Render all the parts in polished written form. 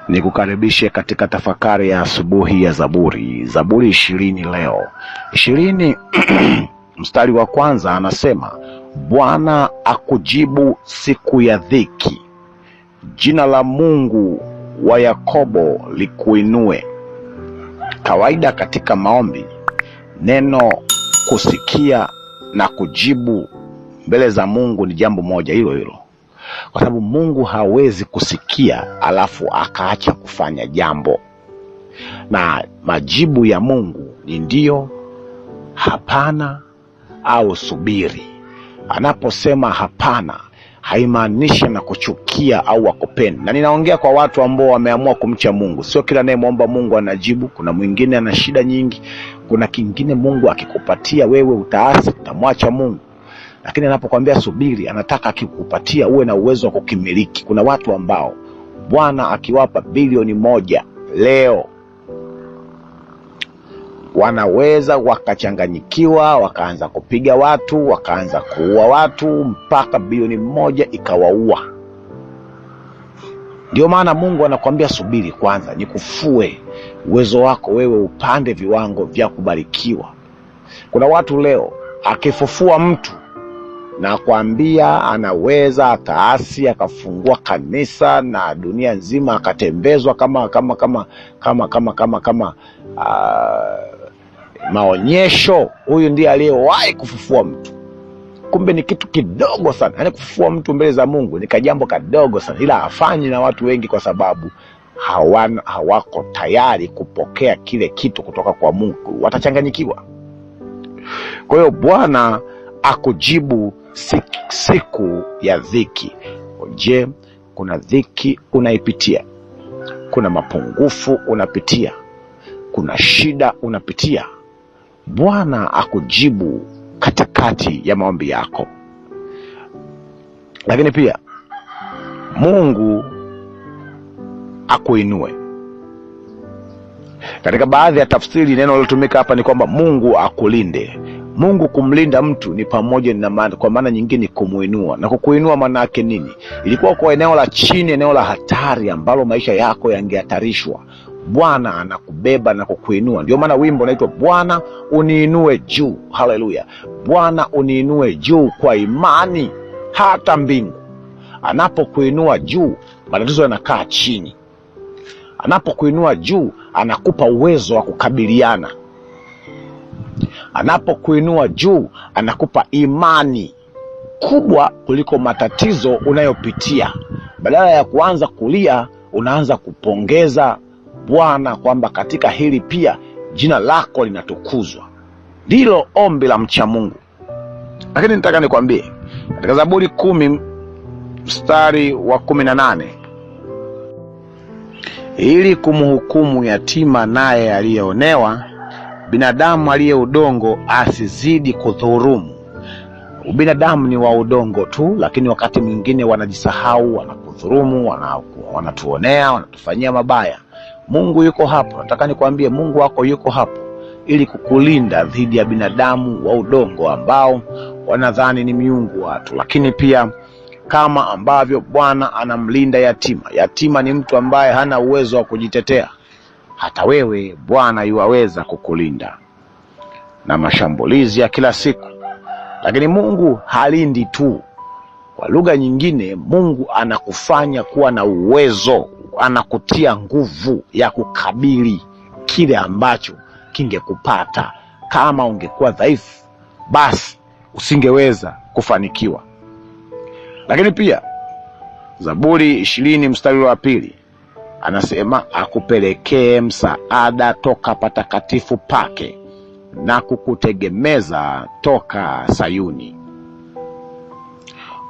Nikukaribishe katika tafakari ya asubuhi ya Zaburi 20 leo. 20 mstari wa kwanza anasema, Bwana akujibu siku ya dhiki. Jina la Mungu wa Yakobo likuinue. Kawaida katika maombi, neno kusikia na kujibu mbele za Mungu ni jambo moja hilo hilo. Kwa sababu Mungu hawezi kusikia alafu akaacha kufanya jambo. Na majibu ya Mungu ni ndio, hapana au subiri. Anaposema hapana, haimaanishi na kuchukia au wakupenda. Na ninaongea kwa watu ambao wameamua kumcha Mungu. Sio kila anayemwomba Mungu anajibu. Kuna mwingine ana shida nyingi. Kuna kingine Mungu akikupatia wewe utaasi, utamwacha Mungu. Lakini anapokuambia subiri, anataka akikupatia uwe na uwezo wa kukimiliki. Kuna watu ambao Bwana akiwapa bilioni 1 leo, wanaweza wakachanganyikiwa, wakaanza kupiga watu, wakaanza kuua watu, mpaka bilioni 1 ikawaua. Ndio maana Mungu anakuambia subiri kwanza, nikufue uwezo wako wewe upande viwango vya kubarikiwa. Kuna watu leo akifufua mtu na kuambia anaweza akaasi, akafungua kanisa na dunia nzima akatembezwa kama maonyesho. Huyu ndiye aliyewahi kufufua mtu. Kumbe ni kitu kidogo sana. Yaani kufufua mtu mbele za Mungu ni kajambo kadogo sana, ila hafanyi na watu wengi kwa sababu hawako tayari kupokea kile kitu kutoka kwa Mungu. Watachanganyikiwa. Kwa hiyo Bwana akujibu siku ya dhiki. Je, kuna dhiki unaipitia? Kuna mapungufu unapitia? Kuna shida unapitia? Bwana akujibu katikati ya maombi yako. Lakini pia Mungu akuinue. Katika baadhi ya tafsiri neno lilotumika hapa ni kwamba Mungu akulinde. Mungu kumlinda mtu ni pamoja na kwa maana nyingine kumuinua. Na kukuinua maana yake nini? Ilikuwa kwa eneo la chini, eneo la hatari ambalo maisha yako yangehatarishwa. Bwana anakubeba na kukuinua. Ndio maana wimbo unaitwa Bwana uniinue juu. Haleluya. Bwana uniinue juu kwa imani hata mbingu. Anapokuinua juu, matatizo yanakaa chini. Anapokuinua juu, anakupa uwezo wa kukabiliana. Anapokuinua juu, anakupa imani kubwa kuliko matatizo unayopitia. Badala ya kuanza kulia, unaanza kupongeza Bwana kwamba katika hili pia jina lako linatukuzwa. Ndilo ombi la mcha Mungu. Lakini nitaka nikwambie katika Zaburi 10 mstari wa 18, ili kumhukumu yatima naye aliyeonewa, binadamu aliye udongo asizidi kudhurumu. Ubinadamu ni wa udongo tu, lakini wakati mwingine wanajisahau, wanakudhurumu, wanatuonea, wanatufanyia mabaya. Mungu yuko hapo. Nataka nikwambie Mungu wako yuko hapo ili kukulinda dhidi ya binadamu wa udongo ambao wanadhani ni miungu watu. Lakini pia kama ambavyo Bwana anamlinda yatima. Yatima ni mtu ambaye hana uwezo wa kujitetea. Hata wewe Bwana yuwaweza kukulinda na mashambulizi ya kila siku. Lakini Mungu halindi tu. Kwa lugha nyingine, Mungu anakufanya kuwa na uwezo, anakutia nguvu ya kukabili kile ambacho kingekupata. Kama ungekuwa dhaifu, basi usingeweza kufanikiwa. Lakini pia Zaburi 20 mstari wa 2 anasema akupelekee msaada toka patakatifu pake na kukutegemeza toka Sayuni.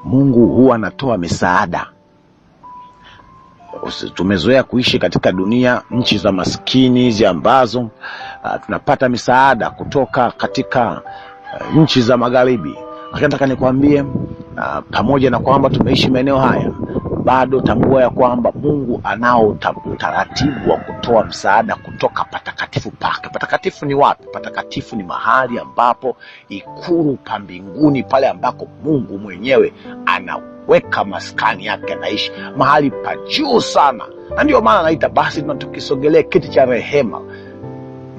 Mungu huwa anatoa misaada. Tumezoea kuishi katika dunia, nchi za maskini hizi ambazo tunapata misaada kutoka katika nchi za magharibi. Lakini nataka nikwambie, pamoja na kwamba tumeishi maeneo haya, bado tambua ya kwamba Mungu anao utaratibu wa kutoa msaada kutoka patakatifu pake. Patakatifu ni wapi? Patakatifu ni mahali ambapo ikulu pa mbinguni, pale ambako Mungu mwenyewe ameweka maskani yake, anaishi mahali pa juu sana. Na ndio maana anaita basi tukisogelee kiti cha rehema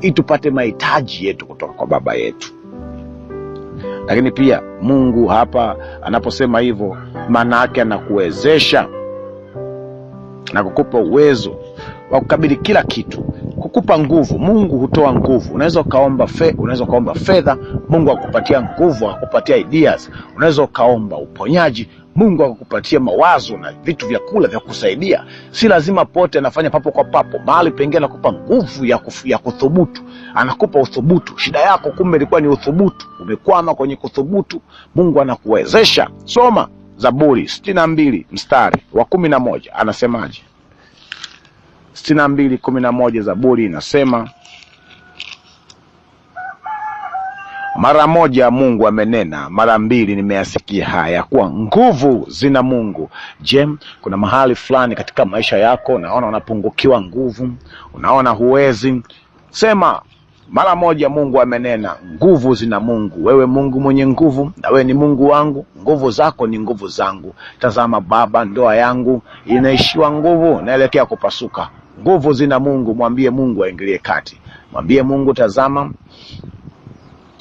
ili tupate mahitaji yetu kutoka kwa baba yetu. Lakini pia Mungu hapa anaposema hivyo, maana yake anakuwezesha na kukupa uwezo wa kukabili kila kitu, kukupa nguvu. Mungu hutoa nguvu. Unaweza ukaomba fedha, Mungu akupatia nguvu, akupatia ideas. Unaweza ukaomba uponyaji, Mungu akupatia mawazo na vitu vya kula vya kusaidia. Si lazima pote anafanya papo kwa papo. Mahali pengine anakupa nguvu ya kuthubutu. Anakupa uthubutu. Shida yako kumbe ilikuwa ni uthubutu. Umekwama kwenye kuthubutu, Mungu anakuwezesha. Soma Zaburi 62 mstari wa 11. Anasemaje? 62:11 Zaburi inasema, mara moja Mungu amenena, mara mbili nimeyasikia haya, kuwa nguvu zina Mungu. Je, kuna mahali fulani katika maisha yako unaona unapungukiwa nguvu, unaona huwezi? Sema, mara moja Mungu amenena, nguvu zina Mungu. Wewe Mungu mwenye nguvu, na wewe ni Mungu wangu, nguvu zako ni nguvu zangu. Tazama Baba, ndoa yangu inaishiwa nguvu, naelekea kupasuka. Nguvu zina Mungu. Mwambie Mungu aingilie kati. Mwambie Mungu, tazama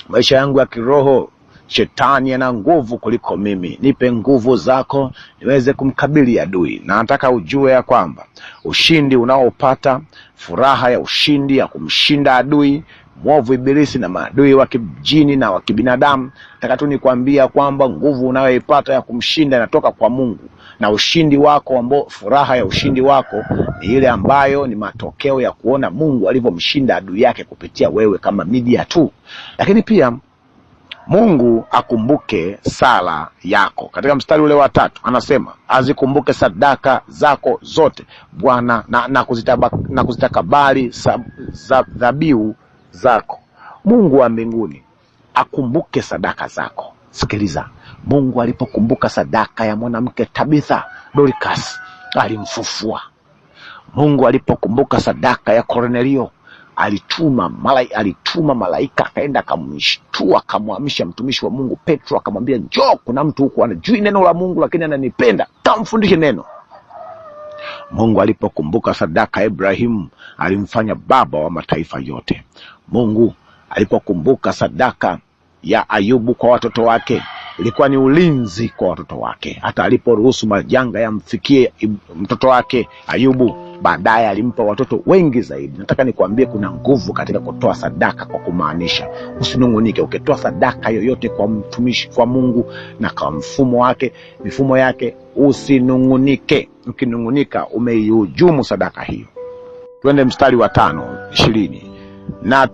maisha yangu ya kiroho, shetani ana nguvu kuliko mimi. Nipe nguvu zako niweze kumkabili adui. Na nataka ujue ya kwamba ushindi unaopata, furaha ya ushindi ya kumshinda adui mwovu ibilisi na maadui wa kijini na wa kibinadamu, nataka tu nikwambia kwamba nguvu unayoipata ya kumshinda inatoka kwa Mungu. Na ushindi wako, furaha ya ushindi wako ni ile ambayo ni matokeo ya kuona Mungu alivyomshinda adui yake kupitia wewe kama media tu. Lakini pia Mungu akumbuke sala yako. Katika mstari ule wa 3 anasema, azikumbuke sadaka zako zote Bwana, na kuzitakabali dhabihu zako. Mungu wa mbinguni akumbuke sadaka zako. Sikiliza, Mungu alipokumbuka sadaka ya mwanamke Tabitha Dorcas alimfufua. Mungu alipokumbuka sadaka ya Kornelio alituma malaika akaenda akamshtua, akamhamisha mtumishi wa Mungu Petro, akamwambia, njoo, kuna mtu huko anajui neno la Mungu lakini ananipenda, tamfundishe neno. Mungu alipokumbuka sadaka ya Ibrahimu alimfanya baba wa mataifa yote. Mungu alipokumbuka sadaka ya Ayubu kwa watoto wake, ilikuwa ni ulinzi kwa watoto wake. Hata aliporuhusu majanga yamfikie mtoto wake Ayubu, baadaye alimpa watoto wengi zaidi. Nataka nikwambie kuna nguvu katika kutoa sadaka, kwa kumaanisha usinungunike. Ukitoa sadaka yoyote kwa mtumishi wa Mungu na kwa mifumo yake, usinungunike. Ukinungunika umeihujumu sadaka hiyo. Twende mstari wa 5:20. Na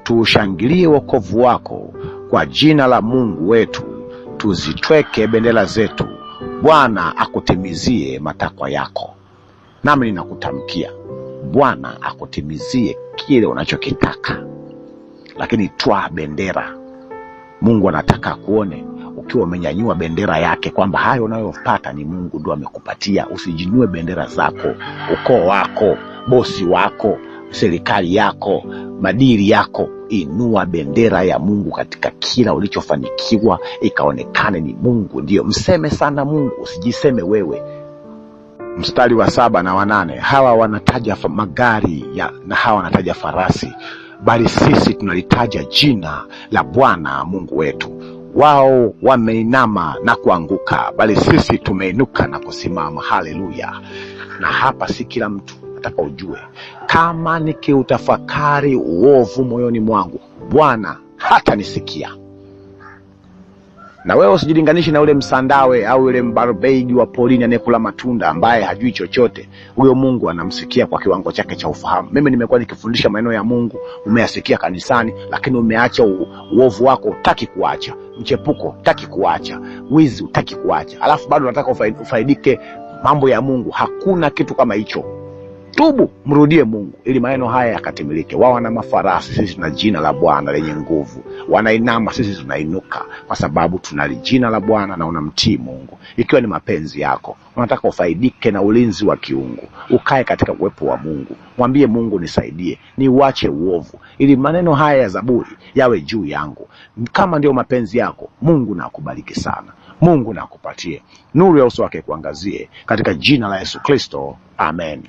tushangilie wokovu wako kwa jina la Mungu wetu, tuzitweke bendera zetu. Bwana akutimizie matakwa yako. Nami ninakutamkia, Bwana akutimizie kile unachokitaka. Lakini twaa bendera. Mungu anataka kuone ukiwa umenyanyua bendera yake, kwamba hayo unayopata ni Mungu ndo amekupatia. Usijinue bendera zako, ukoo wako, bosi wako, serikali yako, madiri yako. Inua bendera ya Mungu katika kila ulichofanikiwa, ikaonekane ni Mungu ndio. Mseme sana Mungu, usijiseme wewe. Mstari wa 7 na wa 8, hawa wanataja magari na hawa wanataja farasi, bali sisi tunalitaja jina la Bwana Mungu wetu. Wao wameinama na kuanguka, bali sisi tumeinuka na kusimama. Haleluya. Na hapa si kila mtu. Nataka ujue, kama nikiutafakari uovu moyoni mwangu, Bwana hata nisikia. Na wewe usijilinganishi na ule msandawe au ule mbarbeigi wa polini anayekula matunda ambaye hajui chochote. Huyo Mungu anamsikia kwa kiwango chake cha ufahamu. Mimi nimekuwa nikifundisha maneno ya Mungu, umeyasikia kanisani, lakini umeacha uovu wako, hutaki kuacha. Mchepuko hutaki kuacha, wizi hutaki kuacha. Alafu bado unataka ufaidike mambo ya Mungu. Hakuna kitu kama hicho. tubu, mrudie Mungu ili maneno haya yakatimilike. Wao wana mafarasi, sisi tuna jina la Bwana lenye nguvu. Wanainama, sisi tunainuka, kwa sababu tunali jina la Bwana na unamtii Mungu. Ikiwa ni mapenzi yako, unataka ufaidike na ulinzi wa kiungu, ukae katika uwepo wa Mungu, mwambie Mungu, nisaidie, niuache uovu, ili maneno haya ya Zaburi yawe juu yangu. Kama ndio mapenzi yako, Mungu na akubariki sana. Mungu na akupatie nuru ya uso wake kuangazie, katika jina la Yesu Kristo, amen.